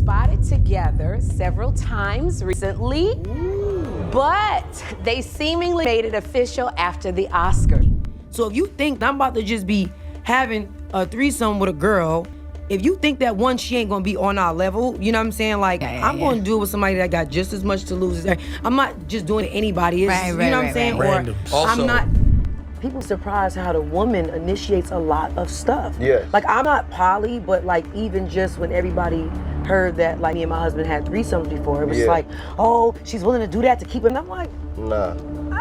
spotted together several times recently. But they seemingly made it official after the Oscars. So if you think I'm about to just be having a threesome with a girl, if you think that one, she ain't gonna be on our level, you know what I'm saying? Like, I'm gonna do it with somebody that got just as much to lose as her. I'm not just doing it to anybody. It's, you know what I'm saying? Random. Or Also, I'm not. People surprised how the woman initiates a lot of stuff. Yeah. Like, I'm not poly, but like even just when everybody heard that like me and my husband had threesomes before, it was like, oh, she's willing to do that to keep it. And I'm like, nah.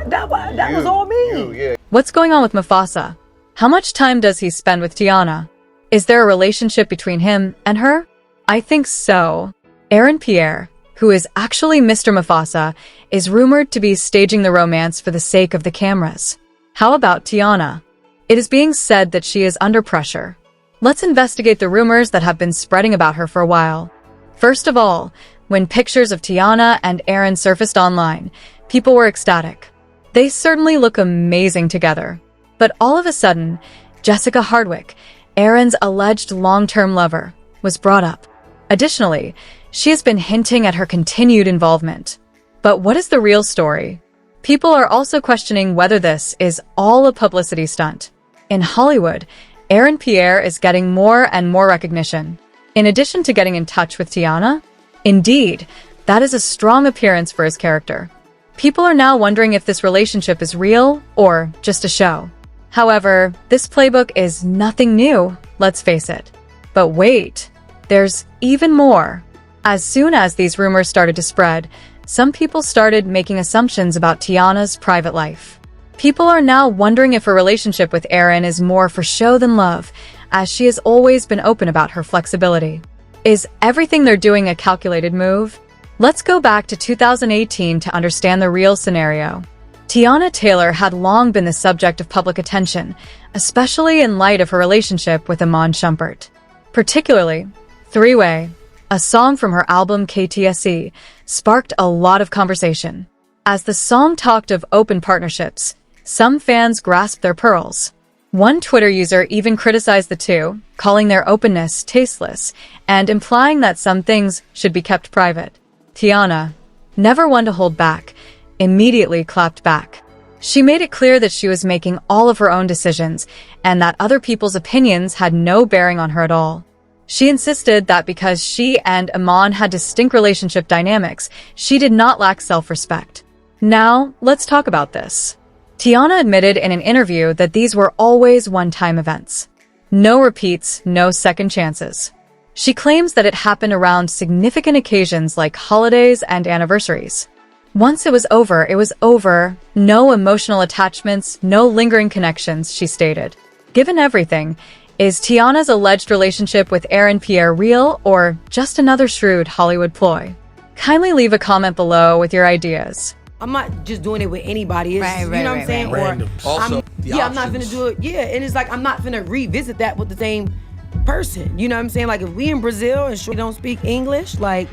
That was all me. What's going on with Mufasa? How much time does he spend with Teyana? Is there a relationship between him and her? I think so. Aaron Pierre, who is actually Mr. Mufasa, is rumored to be staging the romance for the sake of the cameras. How about Teyana? It is being said that she is under pressure. Let's investigate the rumors that have been spreading about her for a while. First of all, when pictures of Teyana and Aaron surfaced online, people were ecstatic. They certainly look amazing together. But all of a sudden, Jessica Hardwick, Aaron's alleged long-term lover, was brought up. Additionally, she has been hinting at her continued involvement. But what is the real story? People are also questioning whether this is all a publicity stunt. In Hollywood, Aaron Pierre is getting more and more recognition. In addition to getting in touch with Teyana, indeed, that is a strong appearance for his character. People are now wondering if this relationship is real or just a show. However, this playbook is nothing new, let's face it. But wait, there's even more. As soon as these rumors started to spread, some people started making assumptions about Teyana's private life. People are now wondering if her relationship with Aaron is more for show than love, as she has always been open about her flexibility. Is everything they're doing a calculated move? Let's go back to 2018 to understand the real scenario. Teyana Taylor had long been the subject of public attention, especially in light of her relationship with Iman Shumpert. Particularly, Three-Way, a song from her album KTSE, sparked a lot of conversation. As the song talked of open partnerships, some fans grasped their pearls. One Twitter user even criticized the two, calling their openness tasteless and implying that some things should be kept private. Teyana, never one to hold back, immediately clapped back. She made it clear that she was making all of her own decisions and that other people's opinions had no bearing on her at all. She insisted that because she and Iman had distinct relationship dynamics, she did not lack self-respect. Now, let's talk about this. Teyana admitted in an interview that these were always one-time events. No repeats, no second chances. She claims that it happened around significant occasions like holidays and anniversaries. Once it was over, it was over. No emotional attachments, no lingering connections, she stated. Given everything, is Teyana's alleged relationship with Aaron Pierre real or just another shrewd Hollywood ploy? Kindly leave a comment below with your ideas. I'm not just doing it with anybody. It's, you know what I'm saying? Random. Also, I'm not gonna do it. Yeah, and it's like I'm not gonna revisit that with the same person. You know what I'm saying? Like if we in Brazil and she don't speak English, like,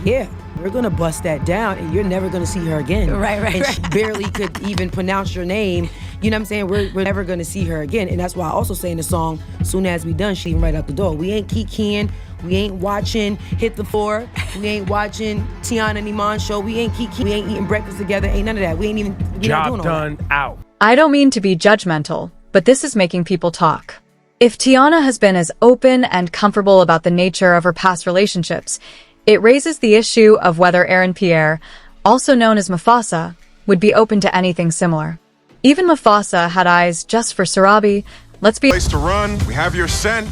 yeah, we're gonna bust that down and you're never gonna see her again. And she barely could even pronounce your name. You know what I'm saying? We're never gonna see her again. And that's why I also say in the song, soon as we done, she even right out the door. We ain't kikiing. We ain't watching Hit the Floor. We ain't watching Teyana and Iman show. We ain't kikiing. We ain't eating breakfast together. Ain't none of that. We ain't even, we're not doing all done that. out. I don't mean to be judgmental, but this is making people talk. If Teyana has been as open and comfortable about the nature of her past relationships, it raises the issue of whether Aaron Pierre, also known as Mufasa, would be open to anything similar. Even Mufasa had eyes just for Sarabi. Let's be— Place to run. We have your scent.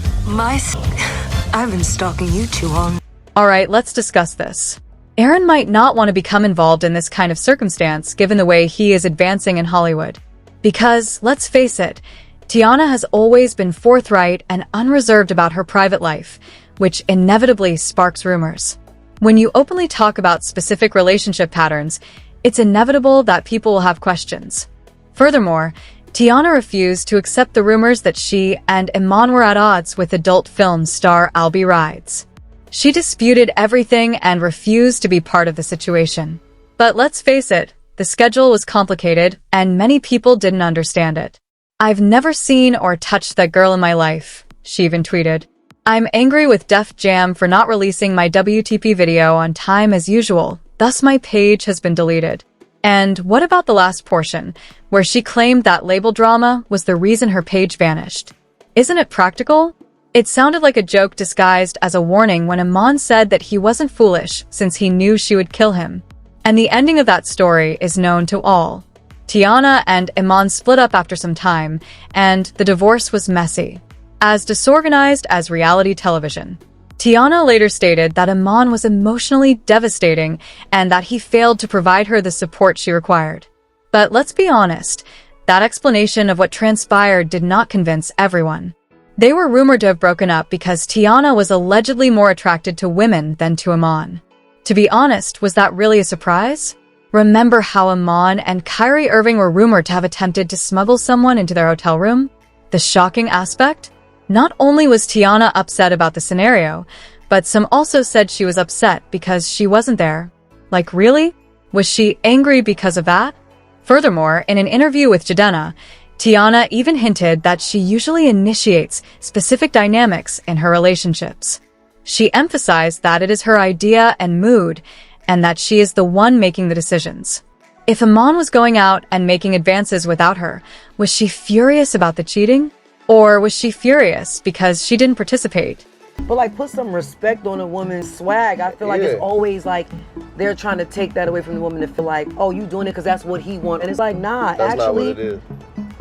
I've been stalking you too long. Alright, let's discuss this. Aaron might not want to become involved in this kind of circumstance given the way he is advancing in Hollywood. Because, let's face it, Teyana has always been forthright and unreserved about her private life, which inevitably sparks rumors. When you openly talk about specific relationship patterns, it's inevitable that people will have questions. Furthermore, Teyana refused to accept the rumors that she and Iman were at odds with adult film star Albie Rides. She disputed everything and refused to be part of the situation. But let's face it, the schedule was complicated and many people didn't understand it. I've never seen or touched that girl in my life, she even tweeted. I'm angry with Def Jam for not releasing my WTP video on time as usual, thus my page has been deleted. And what about the last portion, where she claimed that label drama was the reason her page vanished? Isn't it practical? It sounded like a joke disguised as a warning when Iman said that he wasn't foolish since he knew she would kill him. And the ending of that story is known to all. Teyana and Iman split up after some time, and the divorce was messy, as disorganized as reality television. Teyana later stated that Iman was emotionally devastating and that he failed to provide her the support she required. But let's be honest, that explanation of what transpired did not convince everyone. They were rumored to have broken up because Teyana was allegedly more attracted to women than to Iman. To be honest, was that really a surprise? Remember how Iman and Kyrie Irving were rumored to have attempted to smuggle someone into their hotel room? The shocking aspect? Not only was Teyana upset about the scenario, but some also said she was upset because she wasn't there. Like, really? Was she angry because of that? Furthermore, in an interview with Jadena, Teyana even hinted that she usually initiates specific dynamics in her relationships. She emphasized that it is her idea and mood, and that she is the one making the decisions. If Iman was going out and making advances without her, was she furious about the cheating? Or was she furious because she didn't participate? But like, put some respect on a woman's swag. I feel like it's always like they're trying to take that away from the woman to feel like, oh, you doing it because that's what he wants. And it's like, nah, That's actually, not what it is.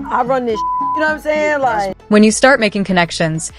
I run this, you know what I'm saying? Like, When you start making connections,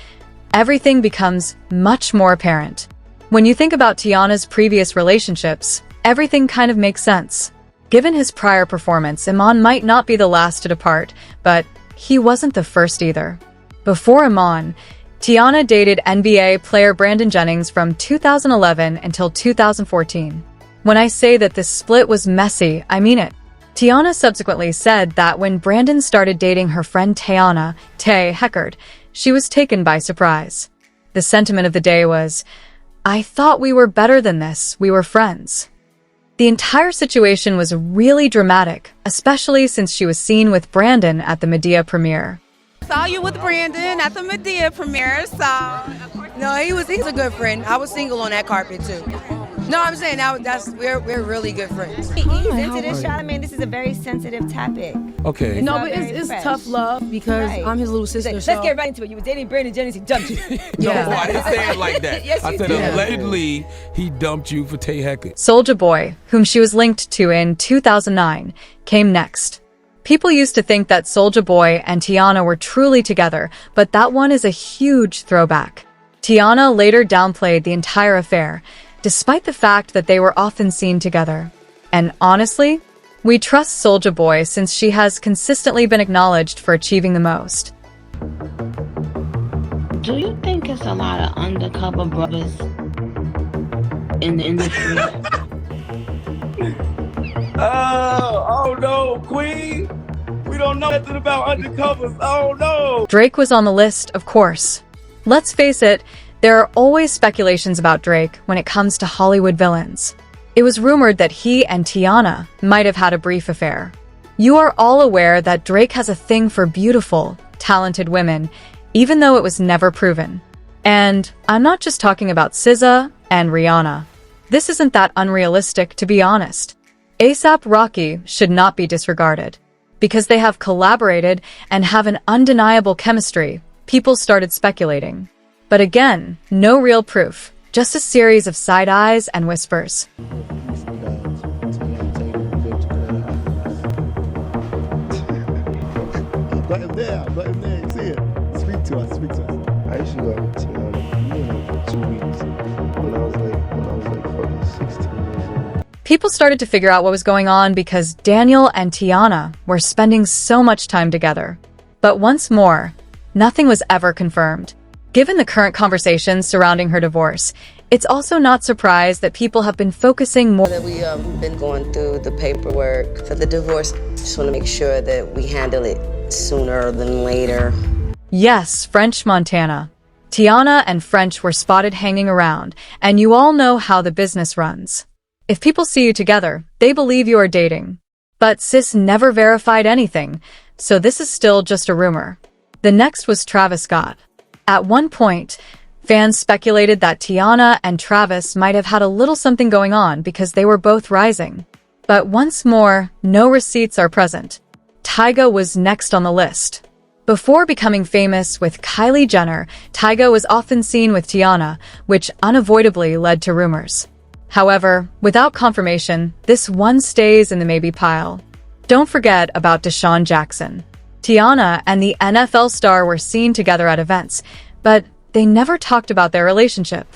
everything becomes much more apparent. When you think about Teyana's previous relationships, everything kind of makes sense. Given his prior performance, Iman might not be the last to depart, but he wasn't the first either. Before Iman, Teyana dated NBA player Brandon Jennings from 2011 until 2014. When I say that this split was messy, I mean it. Teyana subsequently said that when Brandon started dating her friend Teyana, Tay Heckard, she was taken by surprise. The sentiment of the day was, "I thought we were better than this, we were friends." The entire situation was really dramatic, especially since she was seen with Brandon at the Medea premiere. Saw you with Brandon at the Medea premiere, so. no, he's a good friend. I was single on that carpet too. No, I'm saying we're really good friends. Ease into this, Charlamagne. This is a very sensitive topic. Okay. No, all but very it's fresh. tough love because Right. I'm his little sister. Let's so get right into it. You were dating Brandon Jennings. He dumped you. No, I didn't say it like that. Yes, I you said did. allegedly he dumped you for Tay Heckard. Soulja Boy, whom she was linked to in 2009, came next. People used to think that Soulja Boy and Teyana were truly together, but that one is a huge throwback. Teyana later downplayed the entire affair, despite the fact that they were often seen together. And honestly, we trust Soulja Boy since she has consistently been acknowledged for achieving the most. Do you think it's a lot of undercover brothers in the industry? Oh no, Queen. We don't know nothing about undercovers. Oh no. Drake was on the list, of course. Let's face it, there are always speculations about Drake when it comes to Hollywood villains. It was rumored that he and Teyana might have had a brief affair. You are all aware that Drake has a thing for beautiful, talented women, even though it was never proven. And I'm not just talking about SZA and Rihanna. This isn't that unrealistic, to be honest. A$AP Rocky should not be disregarded. Because they have collaborated and have an undeniable chemistry, people started speculating. But again, no real proof, just a series of side eyes and whispers. Got him there. You see it. Speak to us. I used to go with Teyana, for 2 weeks when I was like fucking 16 years old. People started to figure out what was going on because Daniel and Teyana were spending so much time together. But once more, nothing was ever confirmed. Given the current conversations surrounding her divorce, it's also not surprised that people have been focusing more. That we been going through the paperwork for the divorce. Just want to make sure that we handle it sooner than later. Yes, French Montana. Teyana and French were spotted hanging around, and you all know how the business runs. If people see you together, they believe you are dating. But Sis never verified anything, so this is still just a rumor. The next was Travis Scott. At one point, Fans speculated that Teyana and Travis might have had a little something going on because they were both rising. But once more, no receipts are present. Tyga was next on the list. Before becoming famous with Kylie Jenner, Tyga was often seen with Teyana, which unavoidably led to rumors. However, without confirmation, this one stays in the maybe pile. Don't forget about Deshaun Jackson. Teyana and the NFL star were seen together at events, but they never talked about their relationship.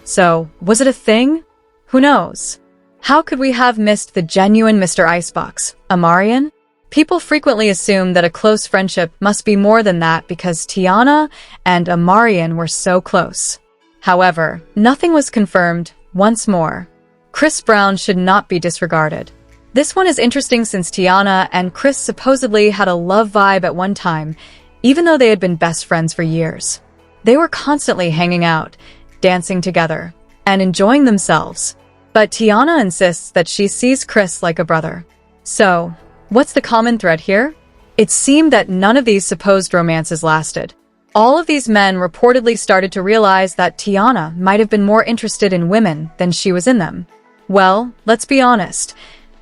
So, was it a thing? Who knows? How could we have missed the genuine Mr. Icebox, Amarian? People frequently assume that a close friendship must be more than that because Teyana and Amarian were so close. However, nothing was confirmed once more. Chris Brown should not be disregarded. This one is interesting since Teyana and Chris supposedly had a love vibe at one time, even though they had been best friends for years. They were constantly hanging out, dancing together, and enjoying themselves. But Teyana insists that she sees Chris like a brother. So, what's the common thread here? It seemed that none of these supposed romances lasted. All of these men reportedly started to realize that Teyana might have been more interested in women than she was in them. Well, let's be honest.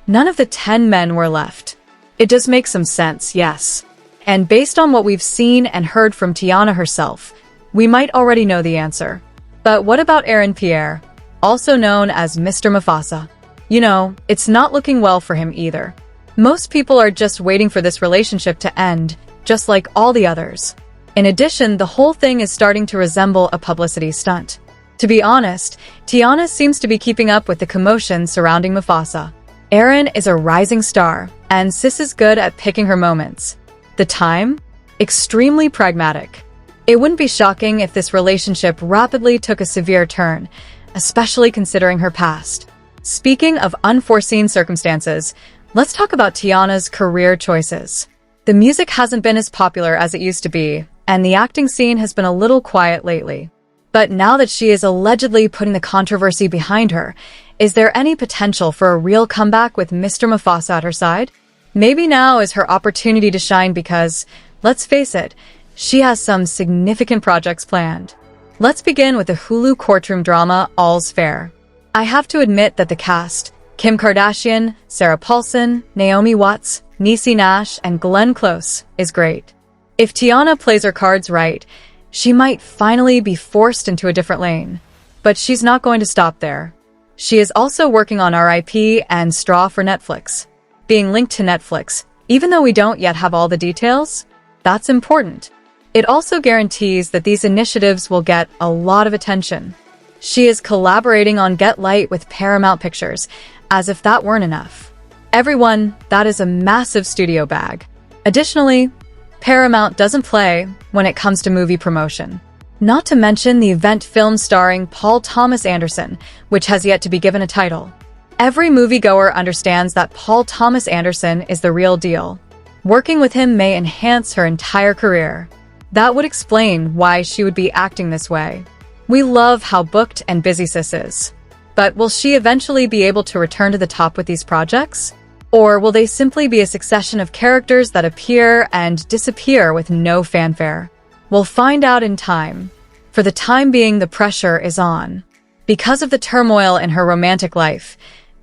None of the 10 men were left. It does make some sense, yes. And based on what we've seen and heard from Teyana herself, we might already know the answer. But what about Aaron Pierre, also known as Mr. Mufasa? You know, it's not looking well for him either. Most people are just waiting for this relationship to end, just like all the others. In addition, the whole thing is starting to resemble a publicity stunt. To be honest, Teyana seems to be keeping up with the commotion surrounding Mufasa. Aaron is a rising star, and Sis is good at picking her moments. The time? Extremely pragmatic. It wouldn't be shocking if this relationship rapidly took a severe turn, especially considering her past. Speaking of unforeseen circumstances, let's talk about Teyana's career choices. The music hasn't been as popular as it used to be, and the acting scene has been a little quiet lately. But now that she is allegedly putting the controversy behind her, is there any potential for a real comeback with Mr. Mufasa at her side? Maybe now is her opportunity to shine because, let's face it, she has some significant projects planned. Let's begin with the Hulu courtroom drama All's Fair. I have to admit that the cast, Kim Kardashian, Sarah Paulson, Naomi Watts, Niecy Nash, and Glenn Close, is great. If Teyana plays her cards right, she might finally be forced into a different lane. But she's not going to stop there. She is also working on RIP and Straw for Netflix. Being linked to Netflix, even though we don't yet have all the details, that's important. It also guarantees that these initiatives will get a lot of attention. She is collaborating on Get Light with Paramount Pictures, as if that weren't enough. Everyone, that is a massive studio bag. Additionally, Paramount doesn't play when it comes to movie promotion. Not to mention the event film starring Paul Thomas Anderson, which has yet to be given a title. Every moviegoer understands that Paul Thomas Anderson is the real deal. Working with him may enhance her entire career. That would explain why she would be acting this way. We love how booked and busy Sis is. But will she eventually be able to return to the top with these projects? Or will they simply be a succession of characters that appear and disappear with no fanfare? We'll find out in time. For the time being, the pressure is on. Because of the turmoil in her romantic life,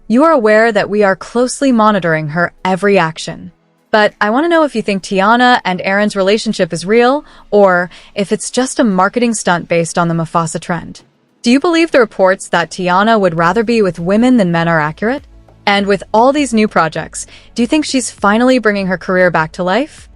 you are aware that we are closely monitoring her every action. But I want to know if you think Teyana and Aaron's relationship is real, or if it's just a marketing stunt based on the Mufasa trend. Do you believe the reports that Teyana would rather be with women than men are accurate? And with all these new projects, do you think she's finally bringing her career back to life?